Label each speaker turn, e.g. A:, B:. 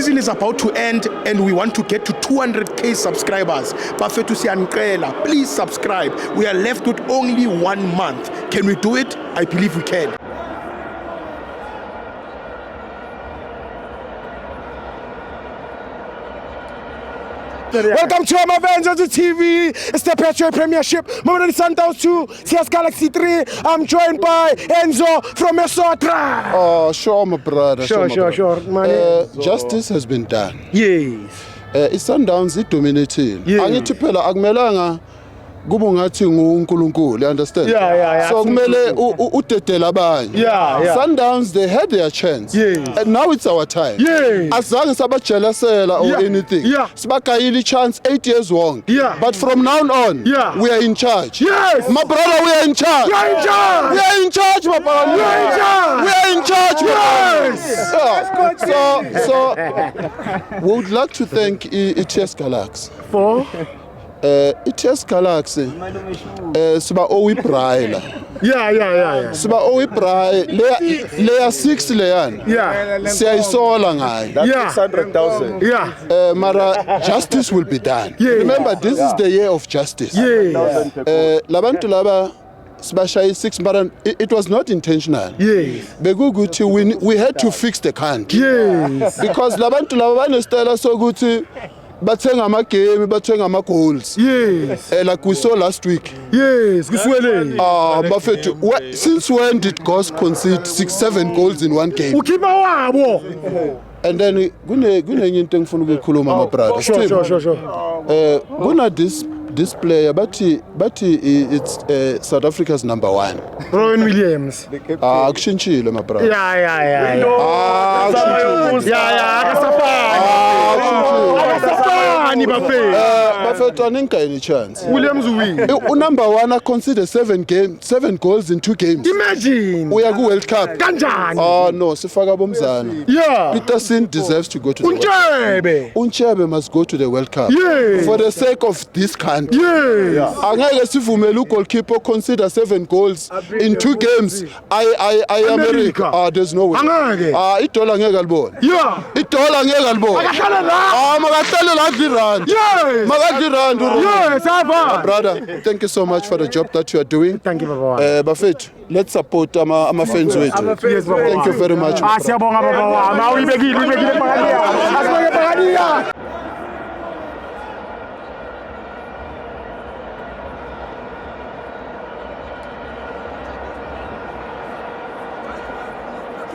A: Season is about to end and we want to get to 200k subscribers. Bafethu siyanicela, please subscribe. We are left with only 1 month. Can we do it? I believe we can.
B: Welcome to our Avengers TV. It's the Petro Premiership. Mamelodi Sundowns 2, CS Galaxy 3. I'm joined by Enzo from Esotho.
C: Oh, sure, my brother.
B: Sure.
C: Justice has been done.
B: Yes.
C: It's Sundowns dominated.
B: Yeah.
C: Angithi phela akumelanga kube ngathi nguNkulunkulu, you understand?
B: Yeah.
C: So kumele udedela abanye.
B: Yeah.
C: Sundowns, they had their chance.
B: Yes.
C: And now it's our time.
B: Yes.
C: Azange sabajelasela or
B: Yeah.
C: anything.
B: Yeah.
C: Sibagayile chance 8 years long.
B: Yeah.
C: But from now on,
B: Yeah.
C: we are in charge.
B: Yes.
C: My brother, we are in charge.
B: We are in charge.
C: We are in charge, my brother.
B: We are in charge.
C: We are in charge.
B: Yes.
C: So we would like to thank ETS Galaxy.
B: For?
C: ETS Galaxy. Siba owibraila.
B: Yeah.
C: Siba owibraila. Layer 6 leyan.
B: Yeah.
C: Siyayisola ngayo.
B: Yeah.
D: 600,000.
B: Yeah.
C: Mara justice will be done.
B: Yeah.
C: Remember, this is the year of justice.
B: Yes.
C: Labantu laba sibashaye 6 but it was not intentional.
B: Yes.
C: Bekukuthi we had to fix the country.
B: Yes.
C: Because labantu laba banesitela sokuthi bathenga ama game, bathenga ama goals.
B: Yes.
C: Like we saw last week.
B: Yes. Kuswele.
C: Bafethu, since when did Ghost concede 6-7 goals in one game?
B: Ukhipha wabo.
C: And then kunenye into engifuna ukuyikhuluma my brother.
B: Sure.
C: Kuna this player bathi it's South Africa's number 1.
B: Rowan Williams.
C: Akushintshile my brother.
B: Yeah. Akasafani
C: Bafethu aninka any chance.
B: Williams win.
C: Number 1 consider 7 goals in 2 games.
B: Imagine.
C: Uya ku World Cup.
B: Kanjani?
C: Oh no, sifaka bomzana.
B: Yeah.
C: Peterson deserves to go to the World Cup. Unchebe must go to the World Cup.
B: Yeah.
C: For the sake of this country.
B: Yeah.
C: Angeke sivumele ugoalkeeper consider 7 goals in 2 games. I America. There's no way.
B: Angeke.
C: Idola ngeke alibona.
B: Yeah.
C: Idola ngeke alibona.
B: Akahlala la.
C: Makahlale la dirand.
B: Yes.
C: Makadirand.
B: Yes, ava.
C: Brother, thank you so much for the job that you are doing.
B: Thank you, Baba.
C: Bafethu, let's support ama fans wethu.
B: Yes, Baba.
C: Thank you very much.
B: Siyabonga Baba. Awuyibekile. Asibeke phakathi.